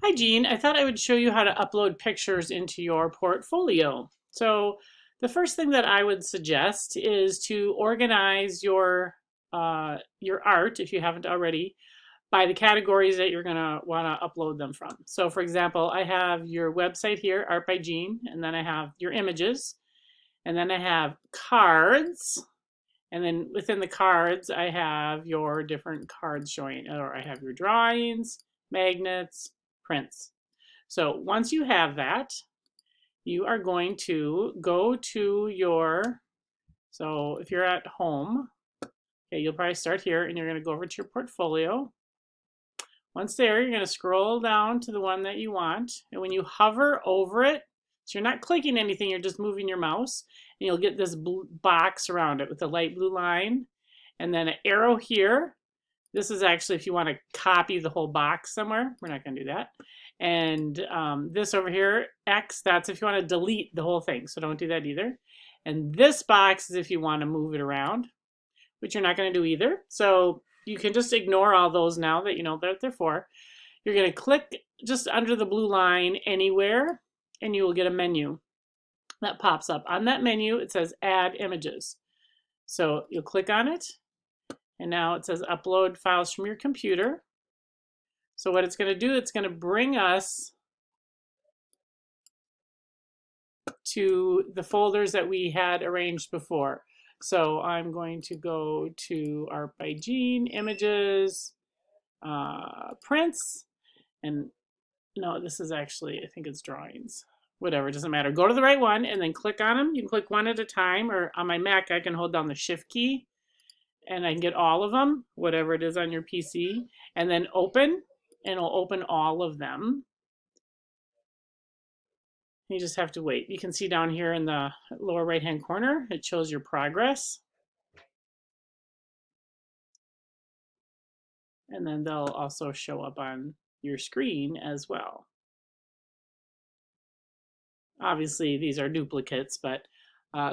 Hi Jean, I thought I would show you how to upload pictures into your portfolio. So the first thing that I would suggest is to organize your art, if you haven't already, by the categories that you're gonna wanna upload them from. So for example, I have your website here, Art by Jean, and then I have your images, and then I have cards, and then within the cards, I have your different cards showing, or I have your drawings, magnets, prints. So once you have that, you are going to go to your, so if you're at home, okay, you'll probably start here and you're going to go over to your portfolio. Once there, you're going to scroll down to the one that you want. And when you hover over it, so you're not clicking anything, you're just moving your mouse, and you'll get this blue box around it with a light blue line and then an arrow here. This is actually if you want to copy the whole box somewhere. We're not going to do that. And this over here, X, that's if you want to delete the whole thing. So don't do that either. And this box is if you want to move it around, which you're not going to do either. So you can just ignore all those now that you know what they're for. You're going to click just under the blue line anywhere, and you will get a menu that pops up. On that menu, it says Add Images. So you'll click on it. And now it says upload files from your computer. So what it's going to do, it's going to bring us to the folders that we had arranged before. So I'm going to go to Art by Jean, Images, Prints, and no, this is actually, I think it's Drawings. Whatever, it doesn't matter. Go to the right one and then click on them. You can click one at a time, or on my Mac, I can hold down the Shift key and I can get all of them, whatever it is on your PC, and then open, and it'll open all of them. You just have to wait. You can see down here in the lower right hand corner, it shows your progress. And then they'll also show up on your screen as well. Obviously, these are duplicates, but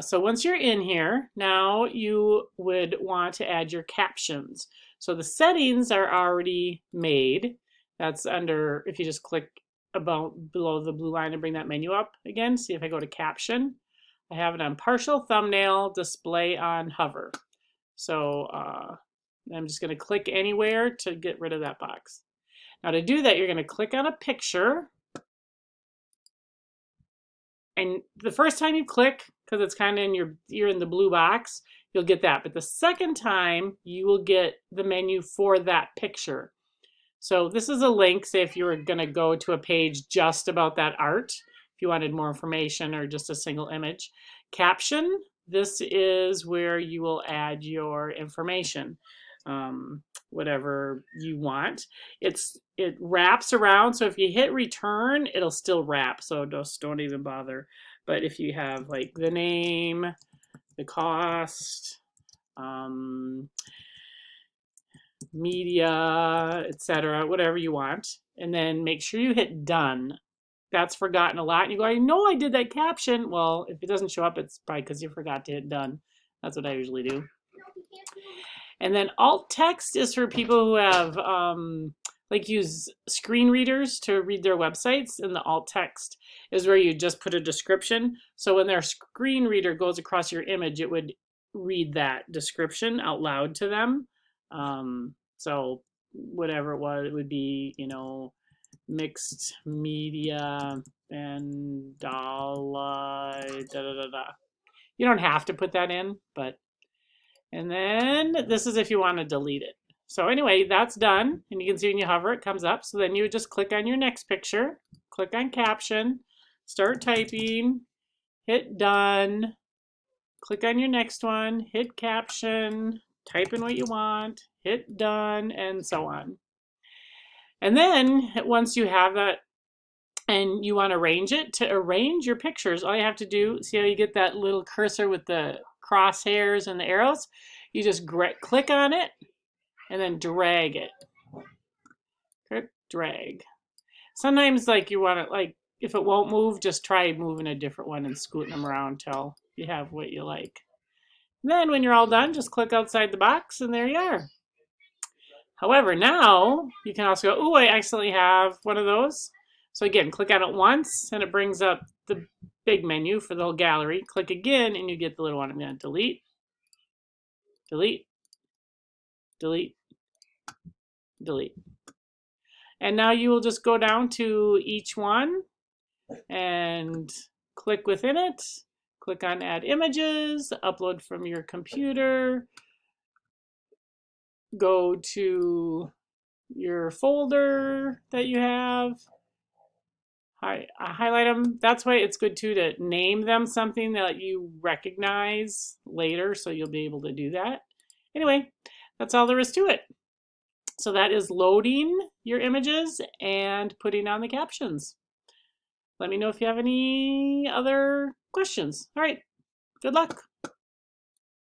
so once you're in here, now you would want to add your captions. So the settings are already made. That's under, if you just click about below the blue line and bring that menu up again, see if I go to caption. I have it on partial thumbnail, display on hover. So I'm just going to click anywhere to get rid of that box. Now to do that, you're going to click on a picture. And the first time you click, because it's kind of in you're in the blue box, you'll get that. But the second time, you will get the menu for that picture. So this is a link, say if you were going to go to a page just about that art, if you wanted more information or just a single image. Caption, this is where you will add your information. Whatever you want. It wraps around, so if you hit return, it'll still wrap, so just don't even bother. But if you have like the name, the cost, media, etc., whatever you want, and then make sure you hit done. That's forgotten a lot, and you go, I know I did that caption. Well, if it doesn't show up, it's probably because you forgot to hit done. That's what I usually do. And then alt text is for people who have like use screen readers to read their websites, and the alt text is where you just put a description. So when their screen reader goes across your image, it would read that description out loud to them. So whatever it was, it would be, you know, mixed media and dollar, da da da da. You don't have to put that in, but, and then this is if you want to delete it. So anyway, that's done, and you can see when you hover, it comes up. So then you would just click on your next picture, click on caption, start typing, hit done, click on your next one, hit caption, type in what you want, hit done, and so on. And then once you have that and you want to arrange it, to arrange your pictures, all you have to do, see how you get that little cursor with the crosshairs and the arrows? You just click on it and then drag it. Drag. Sometimes like you want to, like, if it won't move, just try moving a different one and scooting them around till you have what you like. And then when you're all done, just click outside the box and there you are. However, now you can also go, oh, I accidentally have one of those. So again, click on it once and it brings up the big menu for the whole gallery. Click again and you get the little one. I'm going to delete, delete, delete, delete. And now you will just go down to each one and click within it. Click on add images, upload from your computer. Go to your folder that you have. Highlight them. That's why it's good too to name them something that you recognize later, so you'll be able to do that. Anyway, that's all there is to it. So that is loading your images and putting on the captions. Let me know if you have any other questions. All right, good luck.